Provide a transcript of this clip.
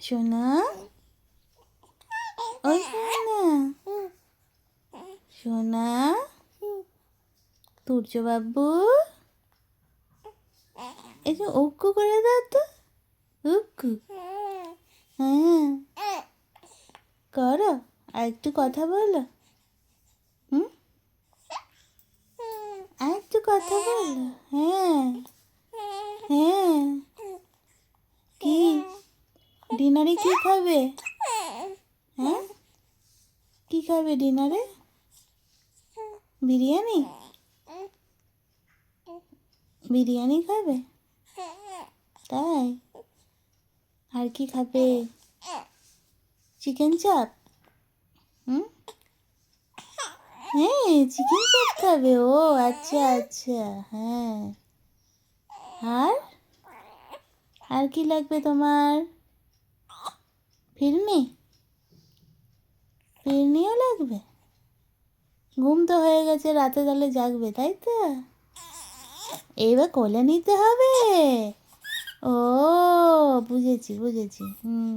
সোনা, ওই সোনা, সোনা, তুর্য বাবু, একটু উক্কু করে দাও তো। উক্কু, হ্যাঁ করো, আর একটু কথা বলো। হুম, আর একটু কথা বলো। হ্যাঁ হ্যাঁ, কি ডিনারে কি খাবে? হ্যাঁ, কি খাবে ডিনারে? বিরিয়ানি, বিরিয়ানি খাবে? তাই, আর কি খাবে? চিকেন চাপ? হুম, হ্যাঁ চিকেন চাপ খাবে। ও আচ্ছা আচ্ছা, হ্যাঁ। আর আর কি লাগবে তোমার? ফিরনি, ফিরনিও লাগবে? ঘুম তো হয়ে গেছে, রাতে তাহলে জাগবে তাই তো? এইবার কোলে নিতে হবে। ও বুঝেছি বুঝেছি, হুম।